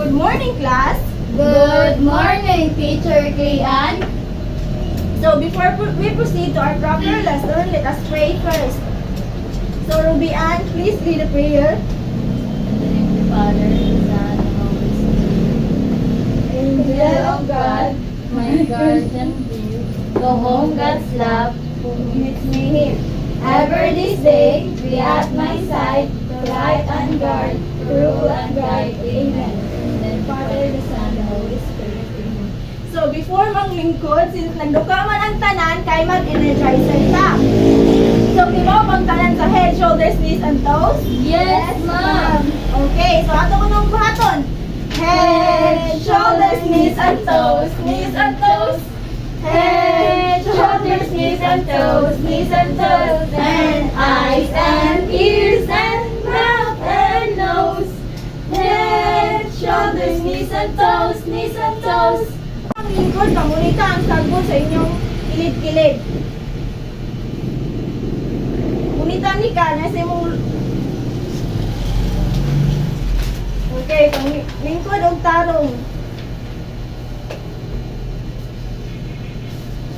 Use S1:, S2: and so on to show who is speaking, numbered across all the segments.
S1: Good morning, class.
S2: Good morning, Teacher Clean.
S1: So before we proceed to our proper lesson, let us pray first. So Ruby Ann, please lead a prayer.
S2: In the name of the Father, the Son, and the Holy Spirit. Angel of God, my guardian dear, go home God's love, who meets me here. Ever this day, be at my side, to light and guard, to rule and guide. Amen. In the name of the Father, the Son, and the Holy Spirit. Amen.
S1: So before manglingkod, since nagdukaman ang tanan, kay mag-energizer ka. So di ba bang tanan sa head, shoulders, knees, and toes?
S2: Yes, ma'am.
S1: Okay, so ato ko nung buhaton. Head, shoulders, knees, and toes, knees, and toes. Head, shoulders, knees, and toes, knees, and toes.
S2: And eyes and ears and mouth and nose. Head, shoulders, knees and toes, knees and toes.
S1: Ang lingkod, kamunita ang sagot sa inyong kilid-kilid. Unitan ni ka, nasa mong... Okay, pang lingkod og tarong.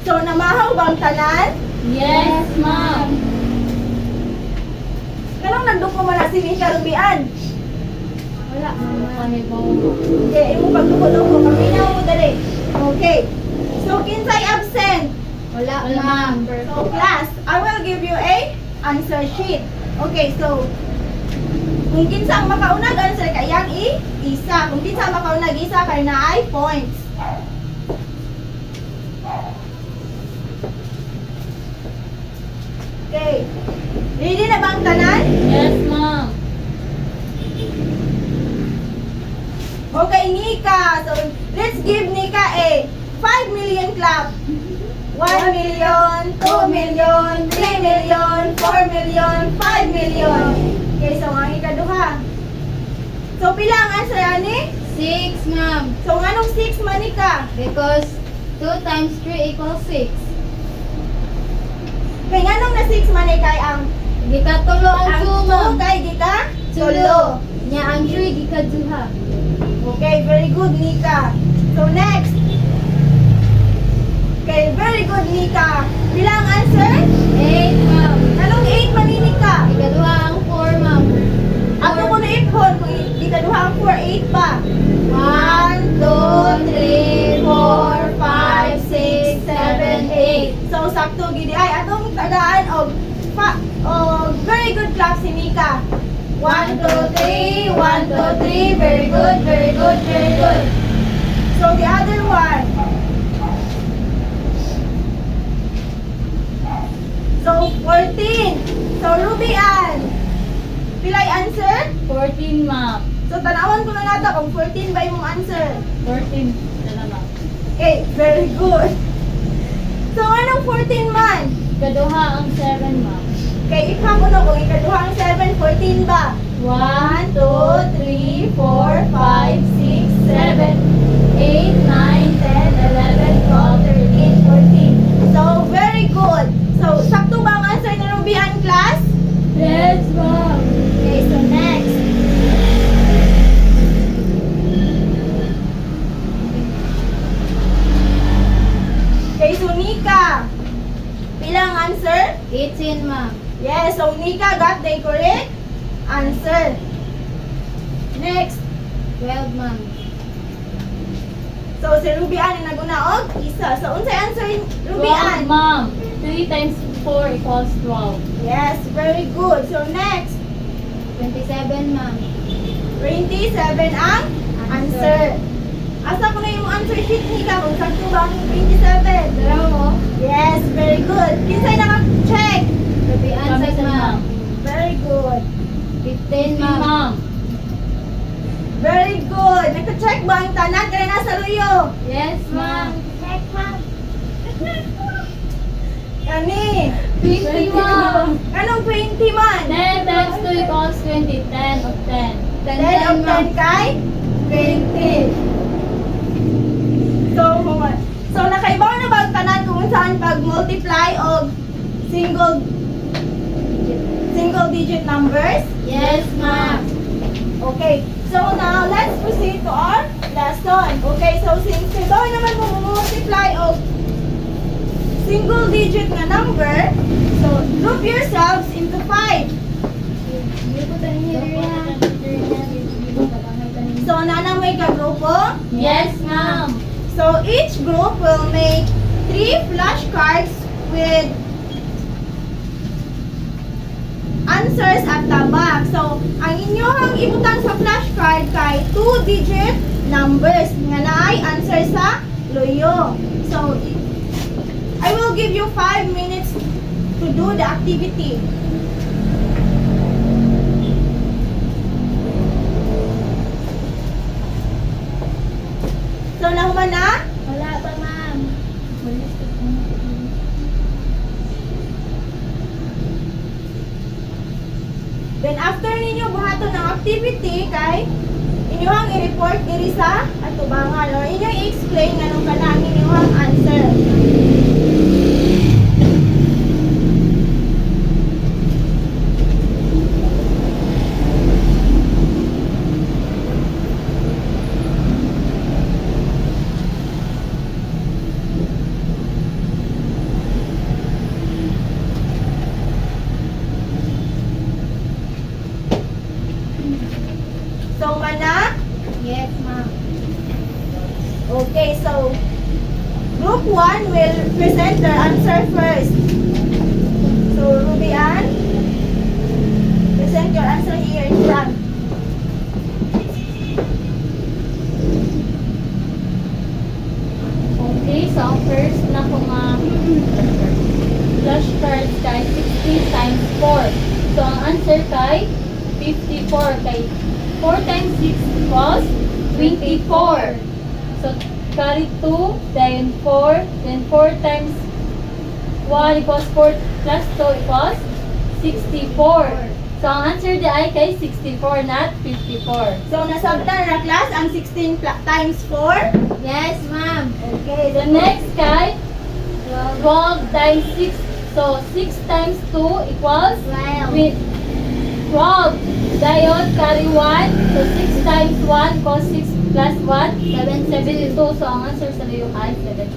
S1: So, namahaw bang tanan?
S2: Yes, ma'am.
S1: Kanang nandun ko man na si Mika Rubian.
S2: Wala, kahit mo.
S1: Okay, imo pagdukod ko, kaminaw mo dali. Okay. So, kinsay absent?
S2: Wala, ma'am.
S1: So, class, I will give you a answer sheet. Okay, so, kung kinsa ang makaunag, answer kayang isa. Kung kinsa ang makaunag isa, kaya na ay points. Okay. Ready na bang tanan?
S2: Yes, ma'am.
S1: Okay, Nika. So, let's give Nika a 5 million clap. 1 million, 2 million, 3 million, 4 million, 5 million. Okay, so ang ikaduha. So, pila ang answer, ani?
S2: 6, ma'am.
S1: So, anong 6 man, Nika?
S2: Because 2 times 3 equals 6.
S1: Kaya anong na 6 man, kay ang
S2: Gikatulo ang 2, ma'am.
S1: kay Gika?
S2: Tulo. Nya ang 3 gikaduha.
S1: Okay, very good, Nika. So, next. Okay, very good, Nika. Pila ang answer?
S2: 8, ma'am.
S1: Anong 8 man, Nika?
S2: Gikaduha ang 4, ma'am.
S1: Ato ko na ipon, kung ikaduha ang 4, 8 pa. 1, 2, 3, 4, 5, 6, 7, 8. So, sakto, gidi. Ay, atong tagaan og very good clap si Mika. 1, 2, 3, 1, 2, 3. Very good, very good, very good. So, the other one. So, 14. So, Ruby Ann. Pilay answer?
S2: 14, ma'am.
S1: So, tanawan ko na nata kung 14 ba yung answer.
S2: 14. Dala, ma'am.
S1: Okay, very good. So, anong 14 man?
S2: Gikaduha ang 7, ma'am.
S1: Okay, ipha ko na kung ikaduha ang 7, 14 ba? 1, 2, 3, 4, 5, 6, 7, 8, 9, 10, 11, 12, 13, 14. So, very good. So, sakto ba ang answer ni Ruby Ann, class?
S2: Yes, ma'am.
S1: Okay, so next. Okay, so Nika. Pilang answer?
S2: 18, ma'am.
S1: Yes, so Nika got the correct answer. Next.
S2: 12, ma'am.
S1: So, si Ruby Ann yung nagunaog, isa. So, unsay answer ni Ruby Ann?
S2: 12, ma'am. 3 times 4 equals 12.
S1: Yes, very good. So, next.
S2: 27, ma'am.
S1: 27 ang answer. Asa ko na yung answer sheet, Nika, kung sakto ba ang 27?
S2: Dalawa mo.
S1: Yes, very good. Kinsay naka-check?
S2: Ruby answers, ma'am.
S1: Very good.
S2: 15,
S3: Ma'am.
S2: ma'am.
S1: Very good. Naka-check ba ang tanan? Kaya nasa luyo.
S2: Yes, ma'am.
S1: Check, ma'am. Kani.
S2: 20, ma'am.
S1: Anong 20 man?
S2: 10 times 2 equals 20. 10 of 10.
S1: 10 of 10 kay 20. So nakaibaw na ba ang tanan kung saan pag-multiply og single digit numbers?
S2: Yes, ma'am.
S1: Okay, so now let's proceed to our lesson. Okay, so since kaibaw naman mo multiply og single digit na number, so group yourselves into 5. So nanang may kagrupo?
S2: Yes, ma'am.
S1: So each group will make 3 flashcards with answers at the back. So ang inyong ibutang sa flashcard kay 2-digit numbers nga naay answer sa loyo. So I will give you 5 minutes to do the activity. So nahuman na?
S2: Wala pa, ma'am.
S1: Then after ninyo buhaton ng activity kay inyong i-report diri sa atubangan or inyong i-explain nganong kanang inyong answer. So mana?
S2: Yes, ma'am.
S1: Okay, so group 1 will present their answer first. So Ruby Ann, present your answer here in front.
S2: Okay, so ang first na ko nga flashcards kay 60 times 4. So ang answer kay 54 kay 4 times 6 equals 24. So carry 2, then 4, then 4 times 1 equals 4 plus 2 equals 64. So ang answer di ay kay 64 not 54.
S1: So nasabtan na class ang 16 times 4.
S2: Yes, ma'am.
S1: Okay,
S2: The next kay 12 times 6. So 6 times 2 equals 12. 12. Dayon carry 1. So 6 times 1 equals 6 plus 1 72. So ang answer sa iyo ay 72.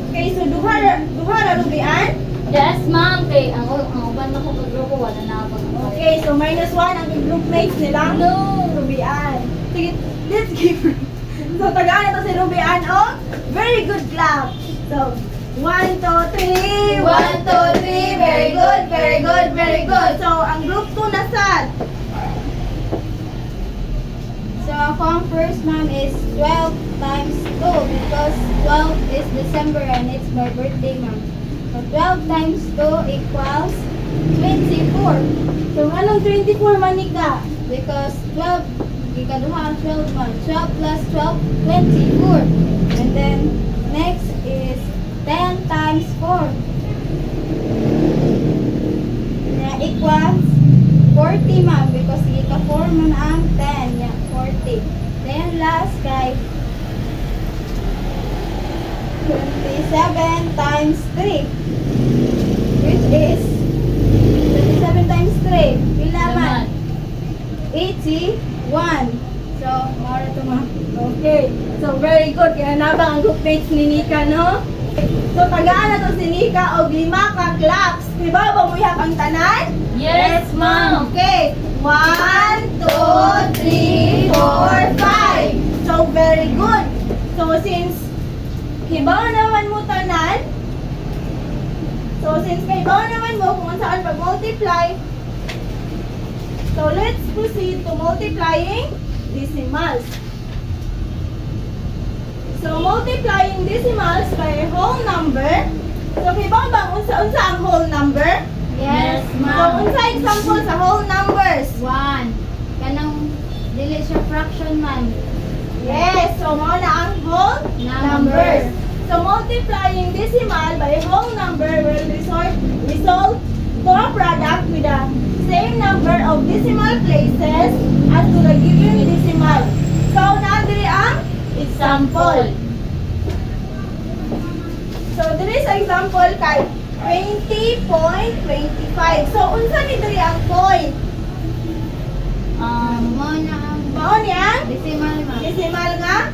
S1: Okay, so duha ra Ruby Ann.
S2: Yes, ma'am. Kay ang uban na ko grupo wala na ako.
S1: Okay, so minus 1 ang group mates nila.
S2: No.
S1: Ruby Ann. Sige, let's give her. So tagaan na to si Ruby Ann. Oh, very good clap. So 1, 2, 3. 1, 2, 3. Very good, very good, very good. So ang group 2 nasad.
S3: So ang first ma'am is 12 times 2 because 12 is December and it's my birthday ma'am. So 12 times 2 equals 24
S1: So anong 24 manika?
S3: because 12 ikaduha ang 12 ma'am. 12 plus 12 24. And then next is 10 times 4 na equals 40 ma'am because ika 4 man ang 10 yeah 40. Then last kay 27 times 3 which is 27 times 3 pila man 81. So mara to ma'am.
S1: Okay. So very good. Kaya nabang ang group mates ni Nika, no? So tagaan na to si Nika og 5 ka claps. Diba ba mo ang tanan?
S2: Yes, ma'am.
S1: Okay. 1, 2, 3, 4, 5. So very good. So since hibaw naman mo tanan, so since hibaw naman mo kung saan pag-multiply, so let's proceed to multiplying decimals. So multiplying decimals by a whole number. So hibaw ba unsa ang whole number?
S2: Yes,
S1: So
S2: ma'am.
S1: unsa example sa whole numbers?
S3: 1 kanang dili siya fraction man.
S1: Yes, so mao na ang whole numbers. So multiplying decimal by whole number will result to a product with the same number of decimal places as to the given decimal. So, naadiri ang example. So, diri sa example kay 20.25. So, unsa ni diri ang point?
S3: Mo na ang
S1: Mao ni ang
S3: decimal ma'am.
S1: decimal nga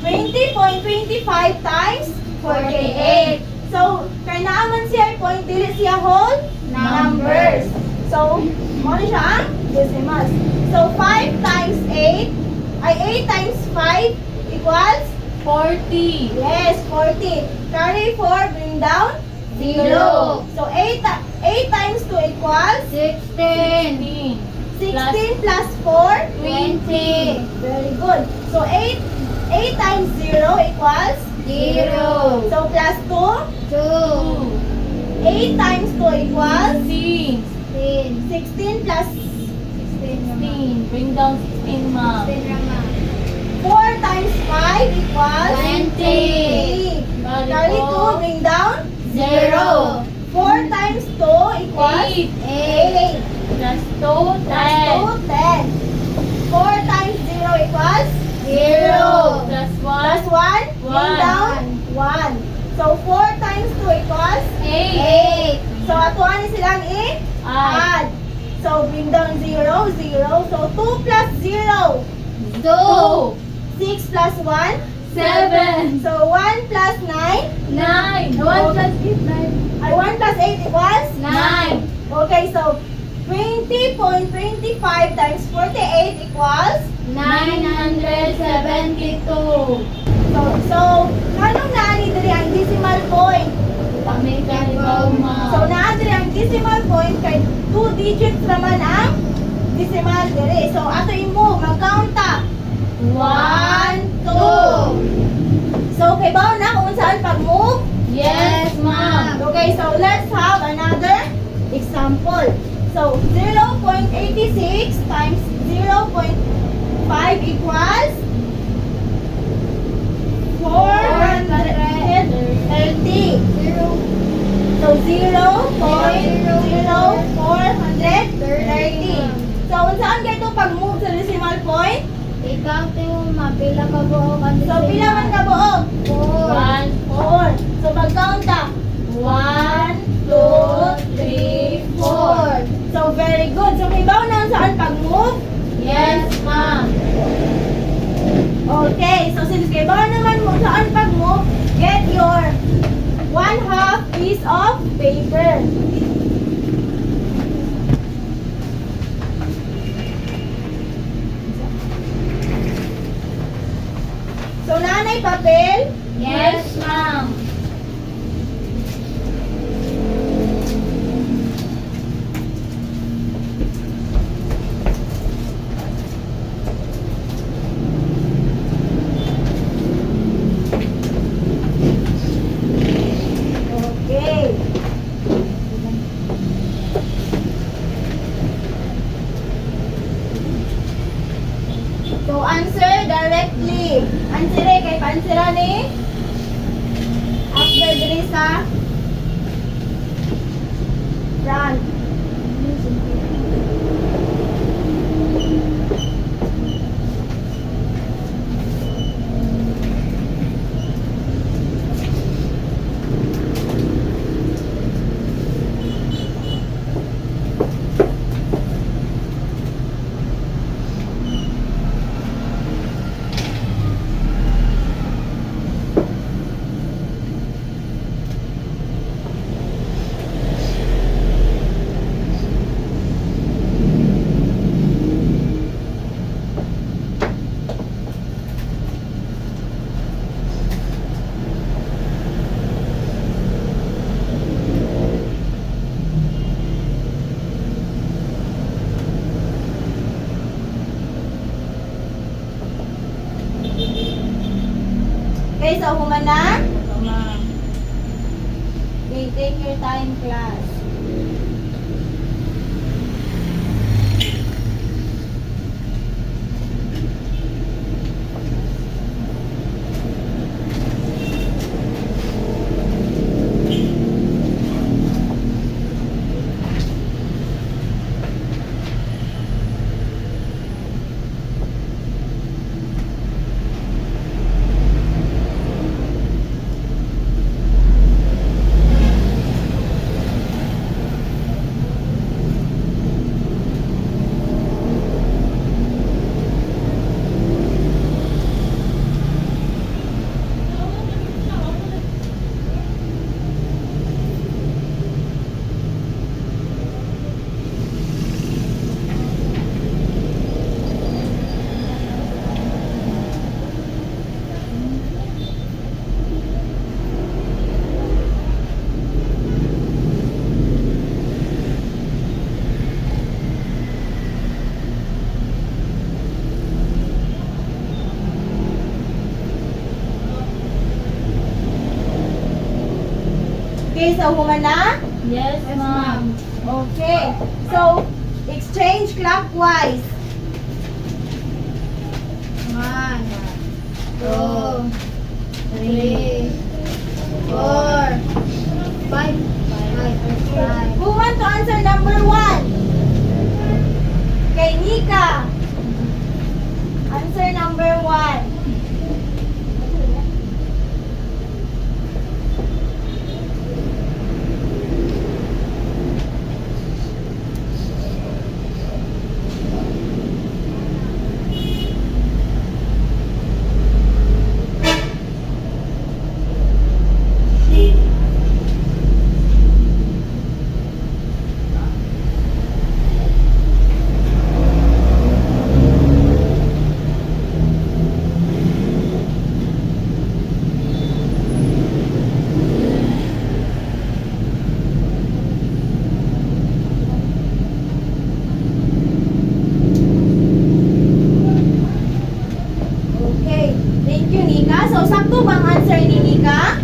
S1: 20.25 times 48. So, kay naaman siya point, dili siya whole numbers. So, mo ni siya ang decimals. So, 5 times 8, ay 8 times 5 equals
S2: 40.
S1: yes, 40. Carry 4, bring down 0. So, 8 times 2 equals
S3: 16.
S1: 16 plus 4,
S3: 20.
S1: very good. So, 8 times 0 equals
S3: 0.
S1: So, plus 2,
S3: 2.
S1: 8 times 2 equals
S2: 16.
S3: 16.
S1: 16 plus
S3: 16.
S2: Bring down 16, ma'am.
S3: 16 naman.
S1: 4 times 5 equals
S3: 20.
S1: Carry 2, bring down
S3: 0.
S1: 4 times 2 equals
S2: 8.
S1: 8.
S2: Plus 2,
S1: Plus 2, 10. 4 times 0 equals
S3: 0.
S2: Plus 1.
S1: Plus 1, bring
S2: One.
S1: down 1. So, 4 times 2 equals
S3: 8.
S1: So, atuan ni silang i-add. So, bring down 0, 0. So, 2 plus 0.
S3: 2.
S1: 6 plus 1.
S2: 7.
S1: So, 1 plus 9.
S2: 9.
S1: 1 plus 8, 9. Ay, 1 plus 8 equals?
S2: 9.
S1: Okay, so, 20.25 times 48 equals?
S3: 972.
S1: So, anong naani diri ang decimal point?
S2: Kami kalibaw, ma'am.
S1: So, naa diri ang decimal point kay 2 digits naman ang decimal diri. So, ato i-move, mag-count ta. 1, 2. So, kay bawo na kung saan pag-move?
S2: Yes, ma'am.
S1: Okay, so let's have another example. So, 0.86 times 0.5 equals 430.
S3: 0.
S1: So, 0.0430. So, unsaan kayo ito pag-move sa decimal point?
S3: Ikaw tayo mapila ka buo ka
S1: So, pila man ka buo?
S3: 4.
S1: 4. So, mag-count ka. 1, 2, 3, 4. So, very good. So, may bawa na saan pag-move?
S2: Yes, ma'am.
S1: Okay. So, since kay bawa naman mo saan pag-move, get your 1/2 piece of paper. So, nanay papel.
S2: Yes, ma'am.
S1: Okay. So, answer directly. Answer kay pansira ni after diri sa front. Okay, so human na?
S2: Ma'am.
S1: Okay, take your time, class. Okay, so humana?
S2: Yes, ma'am.
S1: Okay. So, exchange clockwise.
S3: 1, 2, 3, 4, 5.
S1: Who want to answer number 1? Okay, Nika. Answer number 1. Okay. Thank you, Nika. So, sakto bang answer ni Nika?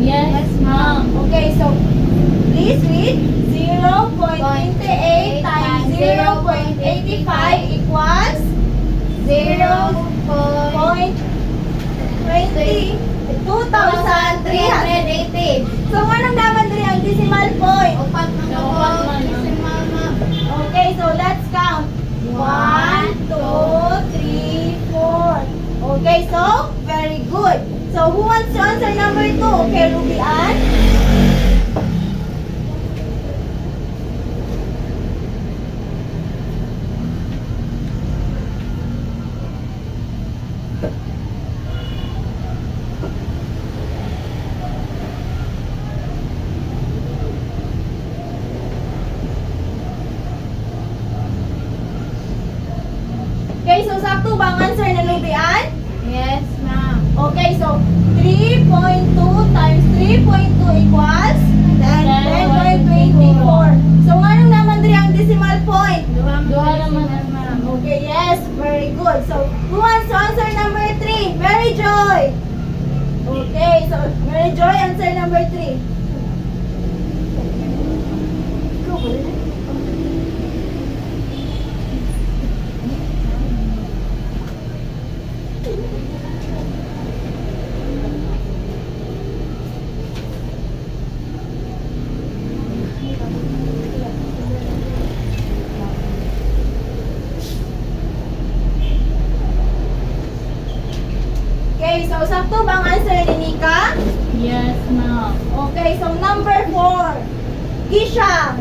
S2: Yes, ma'am.
S1: Okay, so please read 0.28 times 0.85 equals 0.20 2,380. So, anong naman diri ang decimal point?
S3: Upat na
S2: So,
S3: ko.
S2: upat man,
S3: Decimal, ma'am.
S1: Okay, so let's count. 1, 2, 3, 4. Okay, so very good. So who wants to answer number 2? Okay, Ruby Ann. Okay, so sakto bang answer na Ruby Ann?
S3: Yes, ma'am.
S1: Okay, so 3.2 times 3.2 equals 10.24. So anong naman diri ang decimal point?
S2: Duha naman, ma'am.
S1: Okay, yes, very good. So who wants to answer number 3? Mary Joy. Okay, so Mary Joy, answer number 3. Okay, so sakto bang answer ni Nika?
S2: Yes, ma'am.
S1: Okay, so number 4. Gisha.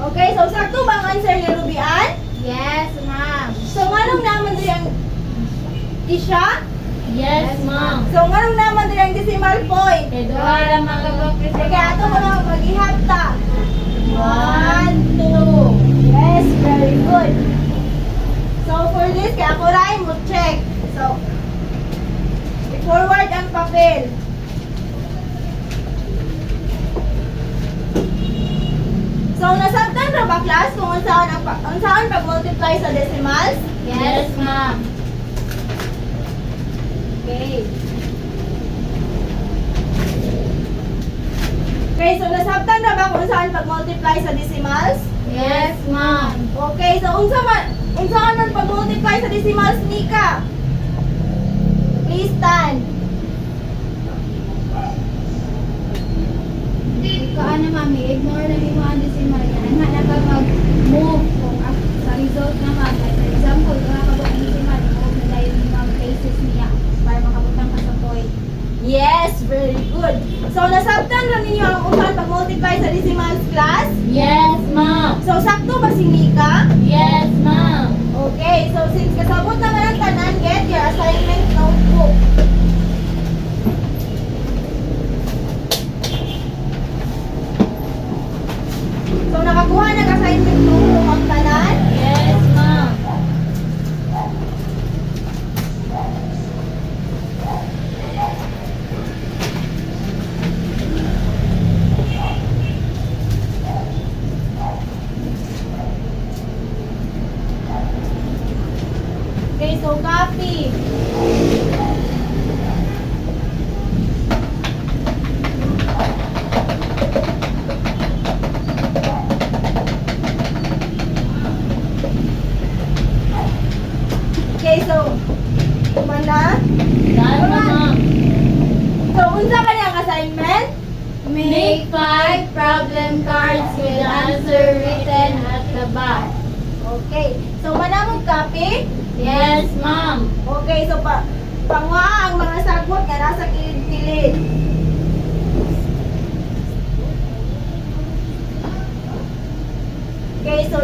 S1: Okay, so sakto bang answer ni Ruby Ann?
S3: Yes, ma'am.
S1: So anong naman diri ang Gisha?
S2: Yes, ma'am.
S1: So anong naman diri ang decimal point?
S2: Kay duha naman ka
S1: Sige, ato mo lang maghihapta. 1, 2. Yes, very good. So for this, kaya ako rin mo check. So, i-forward ang papel. So, nasabtan ra ba class kung unsaon pag-multiply sa decimals?
S2: Yes, ma'am.
S1: Okay. Okay, so nasabtan na ba kung saan pag-multiply sa decimals?
S2: Yes, ma'am.
S1: Okay, so unsaan man pag-multiply sa decimals, Nika? Please stand.
S3: Ikaw ano, mami, ignore na yung mga decimal yan. Nga nag-move kung sa result naman. Like, for example, kung nakabot ang decimal, move na tayo yung mga places niya para makabutang ka sa point.
S1: Yes, very good. So nasabtan ra ninyo ang unsaan pag-multiply sa decimals, class?
S2: Yes, ma'am.
S1: So sakto ba si Nika?
S2: Yes, ma'am.
S1: Okay, so since kasabot naman ang tanan, get your assignment notebook. Duha nag-assignment mo ang tanan.
S2: Yes, ma'am.
S1: Okay, so copy. Okay, so mana?
S2: Done na, ma'am.
S1: So unsa kaniyang assignment?
S2: Make 5 problem cards with answer written at the back.
S1: Okay. So manamong copy?
S2: Yes, ma'am.
S1: Okay, so pangwa ang mga sagot nga nasa kilid-kilid. Okay, so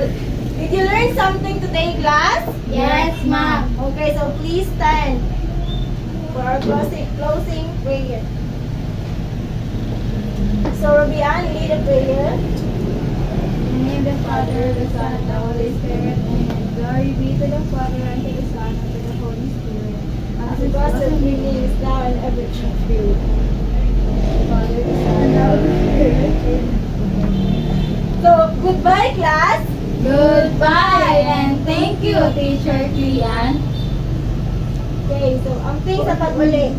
S1: did you learn something today, class?
S2: Yes, ma'am.
S1: Okay, so please stand for our closing prayer. So, Rubian, lead a prayer.
S3: In the name of the Father, the Son, and the Holy Spirit. Amen. Glory be to the Father, and to the Son, and to the Holy Spirit.
S1: As it was in the beginning, is now, and ever shall be.
S3: Father, the Son, and the Holy Spirit. Amen.
S1: So, goodbye, class.
S2: Goodbye and thank you, Teacher Kian.
S1: Okay, so ang thing sa pag-uli.